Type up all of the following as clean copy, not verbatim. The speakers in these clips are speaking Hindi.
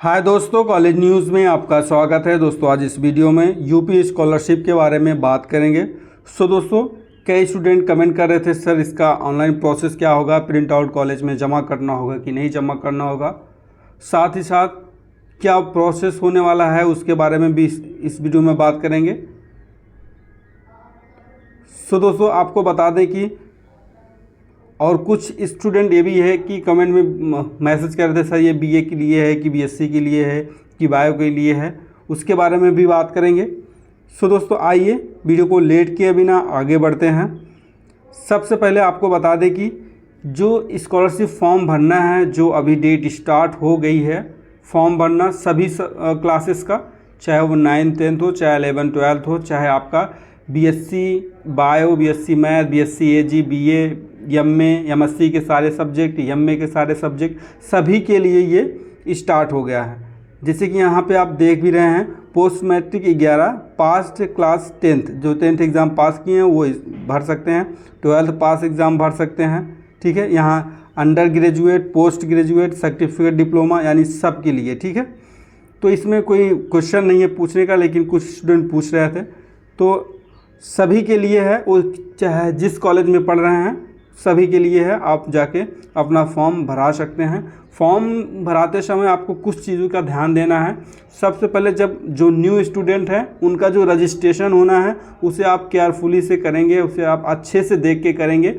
हाय दोस्तों, कॉलेज न्यूज़ में आपका स्वागत है। दोस्तों आज इस वीडियो में यूपी स्कॉलरशिप के बारे में बात करेंगे। दोस्तों कई स्टूडेंट कमेंट कर रहे थे सर इसका ऑनलाइन प्रोसेस क्या होगा, प्रिंट आउट कॉलेज में जमा करना होगा कि नहीं जमा करना होगा, साथ ही साथ क्या प्रोसेस होने वाला है उसके बारे में भी इस वीडियो में बात करेंगे। दोस्तों आपको बता दें कि और कुछ स्टूडेंट ये भी है कि कमेंट में मैसेज कर रहे थे सर ये बीए के लिए है कि बीएससी के लिए है कि बायो के लिए है, उसके बारे में भी बात करेंगे। दोस्तों आइए वीडियो को लेट किए बिना आगे बढ़ते हैं। सबसे पहले आपको बता दें कि जो स्कॉलरशिप फॉर्म भरना है, जो अभी डेट स्टार्ट हो गई है फॉर्म भरना सभी क्लासेस का, चाहे वो 9th 10th हो, चाहे 11th 12th हो, चाहे आपका BSc bio, BSc math, BSc AG, BA, MA, MSc के सारे सब्जेक्ट, एमए के सारे सब्जेक्ट, सभी के लिए ये स्टार्ट हो गया है। जैसे कि यहाँ पे आप देख भी रहे हैं पोस्ट मैट्रिक 11 पास क्लास 10th, जो 10th एग्ज़ाम पास किए हैं वो भर सकते हैं, 12th पास एग्ज़ाम भर सकते हैं। ठीक है, यहाँ under graduate, post graduate, certificate, diploma यानी सब के लिए। ठीक है, तो इसमें कोई क्वेश्चन नहीं है पूछने का, लेकिन कुछ स्टूडेंट पूछ रहे थे तो सभी के लिए है, वो चाहे जिस कॉलेज में पढ़ रहे हैं सभी के लिए है। आप जाके अपना फॉर्म भरा सकते हैं। फॉर्म भराते समय आपको कुछ चीज़ों का ध्यान देना है। सबसे पहले जब जो न्यू स्टूडेंट है उनका जो रजिस्ट्रेशन होना है उसे आप केयरफुली से करेंगे, उसे आप अच्छे से देख के करेंगे।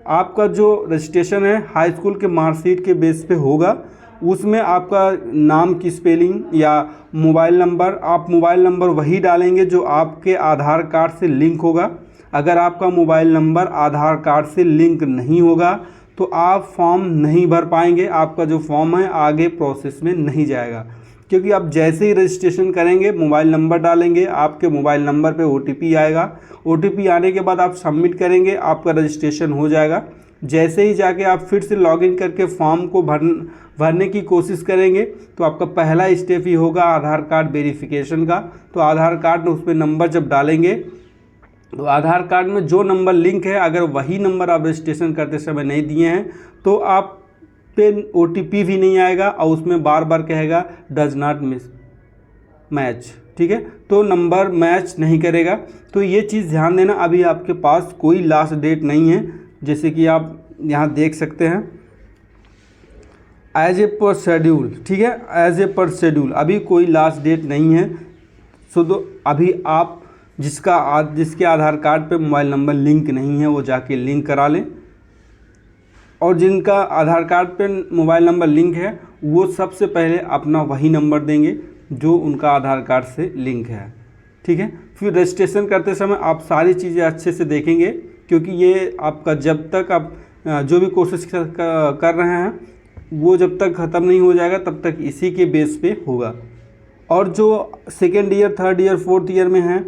आपका जो रजिस्ट्रेशन है हाई स्कूल के मार्कशीट के बेस पे होगा, उसमें आपका नाम की स्पेलिंग या मोबाइल नंबर, आप मोबाइल नंबर वही डालेंगे जो आपके आधार कार्ड से लिंक होगा। अगर आपका मोबाइल नंबर आधार कार्ड से लिंक नहीं होगा तो आप फॉर्म नहीं भर पाएंगे, आपका जो फॉर्म है आगे प्रोसेस में नहीं जाएगा। क्योंकि आप जैसे ही रजिस्ट्रेशन करेंगे मोबाइल नंबर डालेंगे, आपके मोबाइल नंबर पे ओटीपी आएगा, ओटीपी आने के बाद आप सबमिट करेंगे, आपका रजिस्ट्रेशन हो जाएगा। जैसे ही जाके आप फिर से लॉगिन करके फॉर्म को भरने की कोशिश करेंगे तो आपका पहला स्टेप ही होगा आधार कार्ड वेरिफिकेशन का। तो आधार कार्ड में उस पर नंबर जब डालेंगे तो आधार कार्ड में जो नंबर लिंक है, अगर वही नंबर आप रजिस्ट्रेशन करते समय नहीं दिए हैं तो आप पे ओटीपी भी नहीं आएगा और उसमें बार बार कहेगा डज नॉट मैच। ठीक है, तो नंबर मैच नहीं करेगा। तो ये चीज़ ध्यान देना। अभी आपके पास कोई लास्ट डेट नहीं है, जैसे कि आप यहाँ देख सकते हैं एज ए पर शेड्यूल। ठीक है, एज ए पर शेड्यूल अभी कोई लास्ट डेट नहीं है। अभी आप जिसके आधार कार्ड पे मोबाइल नंबर लिंक नहीं है वो जाके लिंक करा लें, और जिनका आधार कार्ड पे मोबाइल नंबर लिंक है वो सबसे पहले अपना वही नंबर देंगे जो उनका आधार कार्ड से लिंक है। ठीक है, फिर रजिस्ट्रेशन करते समय आप सारी चीज़ें अच्छे से देखेंगे, क्योंकि ये आपका जब तक आप जो भी कोशिश कर रहे हैं वो जब तक ख़त्म नहीं हो जाएगा तब तक इसी के बेस पे होगा। और जो second year, third year, fourth year में हैं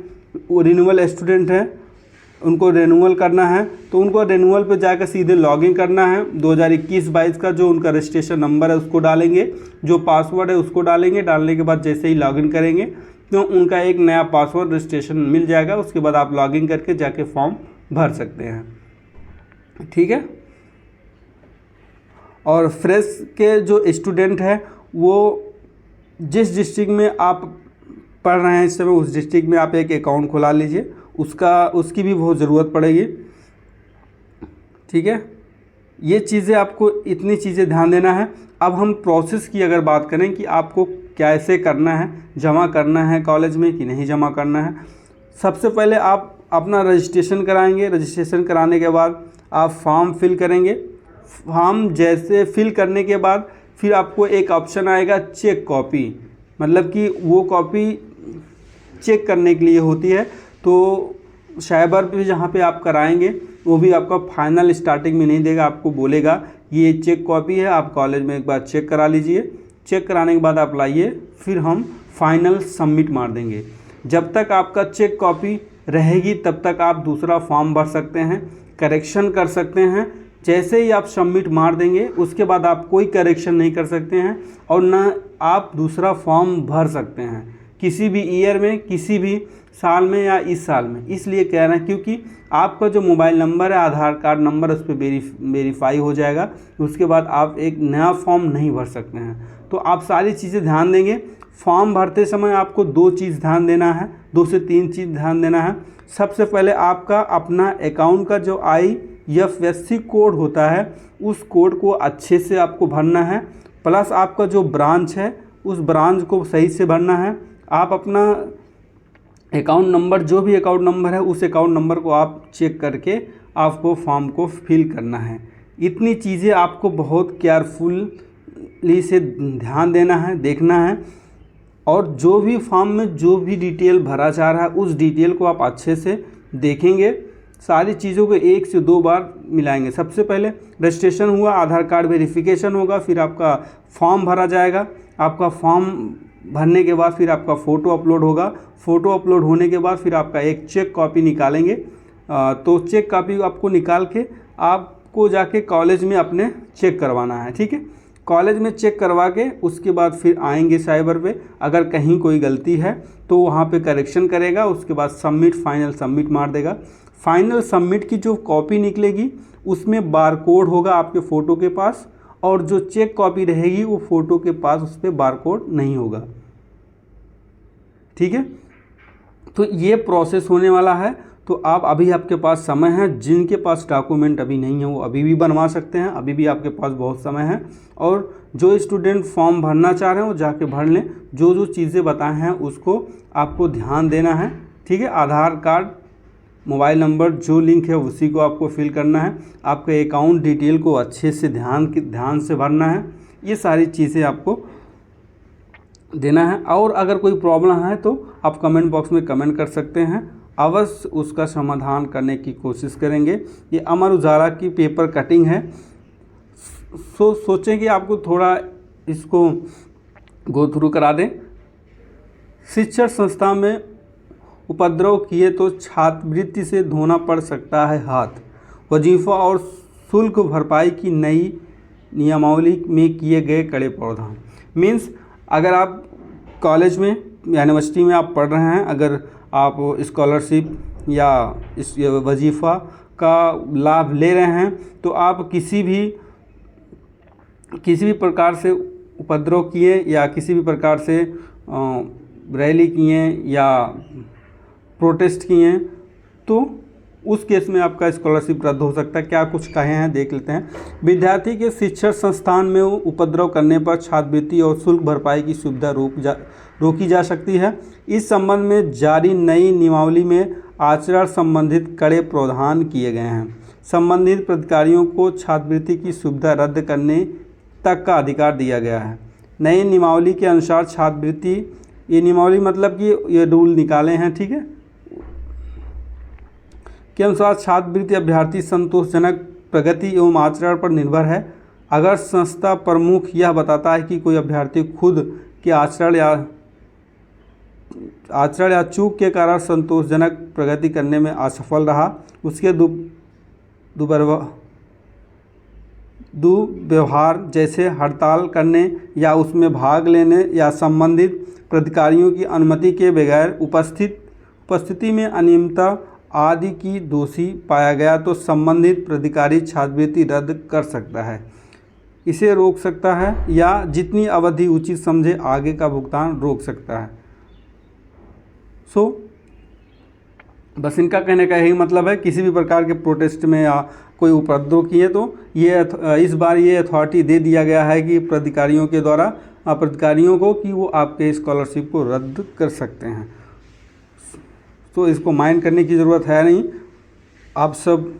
वो रिन्यूअल स्टूडेंट हैं, उनको रिन्यूअल करना है तो उनको रिन्यूअल पे जाकर सीधे लॉगिन करना है। 2021-22 का जो उनका रजिस्ट्रेशन नंबर है उसको डालेंगे, जो पासवर्ड है उसको डालेंगे। डालने के बाद जैसे ही लॉगिन करेंगे तो उनका एक नया पासवर्ड रजिस्ट्रेशन मिल जाएगा। उसके बाद आप लॉगिन करके जाके फॉर्म भर सकते हैं। ठीक है, और फ्रेश के जो स्टूडेंट है वो जिस डिस्ट्रिक्ट में आप पढ़ रहे हैं इस समय उस डिस्ट्रिक्ट में आप एक अकाउंट खुला लीजिए, उसकी भी बहुत ज़रूरत पड़ेगी। ठीक है, ये चीज़ें आपको इतनी चीज़ें ध्यान देना है। अब हम प्रोसेस की अगर बात करें कि आपको कैसे करना है, जमा करना है कॉलेज में कि नहीं जमा करना है। सबसे पहले आप अपना रजिस्ट्रेशन कराएंगे। रजिस्ट्रेशन कराने के बाद आप फॉर्म फिल करेंगे। फॉर्म जैसे फिल करने के बाद फिर आपको एक ऑप्शन आएगा चेक कॉपी, मतलब कि वो कॉपी चेक करने के लिए होती है। तो साइबर पे जहाँ पे आप कराएंगे वो भी आपका फाइनल स्टार्टिंग में नहीं देगा, आपको बोलेगा ये चेक कॉपी है, आप कॉलेज में एक बार चेक करा लीजिए। चेक कराने के बाद आप लाइए, फिर हम फाइनल सबमिट मार देंगे। जब तक आपका चेक कॉपी रहेगी तब तक आप दूसरा फॉर्म भर सकते हैं, करेक्शन कर सकते हैं। जैसे ही आप सबमिट मार देंगे उसके बाद आप कोई करेक्शन नहीं कर सकते हैं और ना आप दूसरा फॉर्म भर सकते हैं किसी भी ईयर में, किसी भी साल में या इस साल में। इसलिए कह रहे हैं क्योंकि आपका जो मोबाइल नंबर है, आधार कार्ड नंबर, उस पर वेरीफाई हो जाएगा। उसके बाद आप एक नया फॉर्म नहीं भर सकते हैं। तो आप सारी चीज़ें ध्यान देंगे। फॉर्म भरते समय आपको 2 चीज़ ध्यान देना है, 2 से 3 चीज़ ध्यान देना है। सबसे पहले आपका अपना अकाउंट का जो IFSC कोड होता है उस कोड को अच्छे से आपको भरना है, प्लस आपका जो ब्रांच है उस ब्रांच को सही से भरना है। आप अपना अकाउंट नंबर, जो भी अकाउंट नंबर है उस अकाउंट नंबर को आप चेक करके आपको फॉर्म को फिल करना है। इतनी चीज़ें आपको बहुत केयरफुली से ध्यान देना है, देखना है, और जो भी फॉर्म में जो भी डिटेल भरा जा रहा है उस डिटेल को आप अच्छे से देखेंगे। सारी चीज़ों को 1 से 2 बार मिलाएंगे। सबसे पहले रजिस्ट्रेशन हुआ, आधार कार्ड वेरिफिकेशन होगा, फिर आपका फॉर्म भरा जाएगा। आपका फॉर्म भरने के बाद फिर आपका फ़ोटो अपलोड होगा। फ़ोटो अपलोड होने के बाद फिर आपका एक चेक कॉपी निकालेंगे। तो चेक कॉपी आपको निकाल के आपको जाके कॉलेज में अपने चेक करवाना है, ठीक है। कॉलेज में चेक करवा के उसके बाद फिर आएंगे साइबर पे। अगर कहीं कोई गलती है तो वहाँ पे करेक्शन करेगा, उसके बाद सबमिट, फाइनल सबमिट मार देगा। फाइनल सबमिट की जो कॉपी निकलेगी उसमें बारकोड होगा आपके फ़ोटो के पास, और जो चेक कॉपी रहेगी वो फ़ोटो के पास उस पर बारकोड नहीं होगा, ठीक है। तो ये प्रोसेस होने वाला है। तो आप अभी आपके पास समय है, जिनके पास डॉक्यूमेंट अभी नहीं है वो अभी भी बनवा सकते हैं, अभी भी आपके पास बहुत समय है। और जो स्टूडेंट फॉर्म भरना चाह रहे हैं वो जाके भर लें। जो जो चीज़ें बताए हैं उसको आपको ध्यान देना है, ठीक है। आधार कार्ड, मोबाइल नंबर, जो लिंक है उसी को आपको फिल करना है। आपके अकाउंट डिटेल को अच्छे से ध्यान से भरना है। ये सारी चीज़ें आपको देना है। और अगर कोई प्रॉब्लम है तो आप कमेंट बॉक्स में कमेंट कर सकते हैं, अवश्य उसका समाधान करने की कोशिश करेंगे। ये अमर उजाला की पेपर कटिंग है। सोचें कि आपको थोड़ा इसको गो थ्रू करा दें। शिक्षण संस्था में उपद्रव किए तो छात्रवृत्ति से धोना पड़ सकता है हाथ। वजीफ़ा और शुल्क भरपाई की नई नियमावली में किए गए कड़े प्रावधान। मीन्स अगर आप कॉलेज में या यूनिवर्सिटी में आप पढ़ रहे हैं, अगर आप स्कॉलरशिप या इस वजीफ़ा का लाभ ले रहे हैं, तो आप किसी भी प्रकार से उपद्रव किए या किसी भी प्रकार से रैली किए या प्रोटेस्ट किए तो उस केस में आपका स्कॉलरशिप रद्द हो सकता है। क्या कुछ कहे हैं देख लेते हैं। विद्यार्थी के शिक्षण संस्थान में उपद्रव करने पर छात्रवृत्ति और शुल्क भरपाई की सुविधा रोकी जा सकती है। इस संबंध में जारी नई नियमावली में आचरण संबंधित कड़े प्रावधान किए गए हैं। संबंधित प्राधिकारियों को छात्रवृत्ति की सुविधा रद्द करने तक का अधिकार दिया गया है। नई नियमावली के अनुसार छात्रवृत्ति, ये नियमावली मतलब कि ये रूल निकाले हैं, ठीक है, के अनुसार छात्रवृत्ति अभ्यर्थी संतोषजनक प्रगति एवं आचरण पर निर्भर है। अगर संस्था प्रमुख यह बताता है कि कोई अभ्यर्थी खुद के आचरण या चूक के कारण संतोषजनक प्रगति करने में असफल रहा, उसके दुर्व्यवहार जैसे हड़ताल करने या उसमें भाग लेने या संबंधित प्राधिकारियों की अनुमति के बगैर उपस्थिति में अनियमितता आदि की दोषी पाया गया तो संबंधित प्राधिकारी छात्रवृत्ति रद्द कर सकता है, इसे रोक सकता है या जितनी अवधि उचित समझे आगे का भुगतान रोक सकता है। बस इनका कहने का यही मतलब है, किसी भी प्रकार के प्रोटेस्ट में या कोई उपद्रव किए तो ये इस बार ये अथॉरिटी दे दिया गया है कि प्राधिकारियों के द्वारा प्राधिकारियों को कि वो आपके स्कॉलरशिप को रद्द कर सकते हैं। तो इसको माइंड करने की ज़रूरत है नहीं। आप सब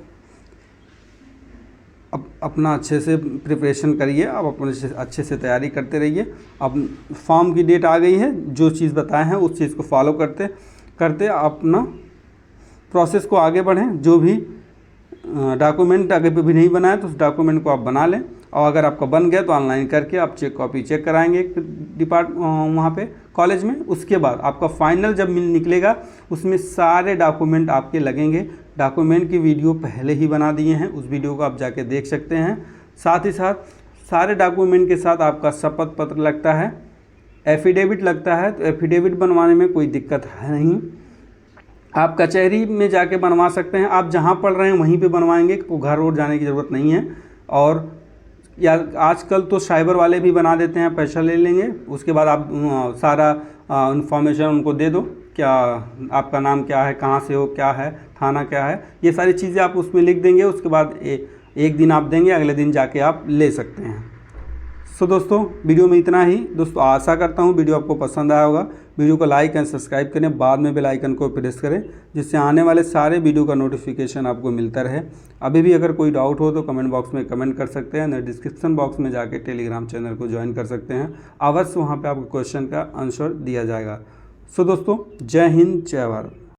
अपना अच्छे से प्रिपरेशन करिए, आप अपने अच्छे से तैयारी करते रहिए। अब फॉर्म की डेट आ गई है, जो चीज़ बताए हैं उस चीज़ को फॉलो करते करते अपना प्रोसेस को आगे बढ़ें। जो भी डॉक्यूमेंट आगे पे भी नहीं बनाए तो उस डॉक्यूमेंट को आप बना लें, और अगर आपका बन गया तो ऑनलाइन करके आप कॉपी चेक कराएंगे वहाँ पे कॉलेज में। उसके बाद आपका फाइनल जब निकलेगा उसमें सारे डॉक्यूमेंट आपके लगेंगे। डॉक्यूमेंट की वीडियो पहले ही बना दिए हैं, उस वीडियो को आप जाके देख सकते हैं। साथ ही साथ सारे डॉक्यूमेंट के साथ आपका शपथ पत्र लगता है, एफिडेविट लगता है। तो एफिडेविट बनवाने में कोई दिक्कत है नहीं, आप कचहरी में जाके बनवा सकते हैं। आप जहाँ पढ़ रहे हैं वहीं पे बनवाएंगे, तो घर और जाने की ज़रूरत नहीं है। और या आजकल तो साइबर वाले भी बना देते हैं, पैसा ले लेंगे, उसके बाद आप सारा इन्फॉर्मेशन उनको दे दो, क्या आपका नाम क्या है, कहाँ से हो, क्या है, थाना क्या है, ये सारी चीज़ें आप उसमें लिख देंगे। उसके बाद एक दिन आप देंगे, अगले दिन जाके आप ले सकते हैं। सो दोस्तों वीडियो में इतना ही। दोस्तों आशा करता हूँ वीडियो आपको पसंद आया होगा। वीडियो को लाइक एंड सब्सक्राइब करें, बाद में बेल आइकन को प्रेस करें, जिससे आने वाले सारे वीडियो का नोटिफिकेशन आपको मिलता रहे। अभी भी अगर कोई डाउट हो तो कमेंट बॉक्स में कमेंट कर सकते हैं, नहीं डिस्क्रिप्शन बॉक्स में जाके टेलीग्राम चैनल को ज्वाइन कर सकते हैं। अवश्य वहाँ पर आपको क्वेश्चन का आंसर दिया जाएगा। सो दोस्तों जय हिंद, जय भारत।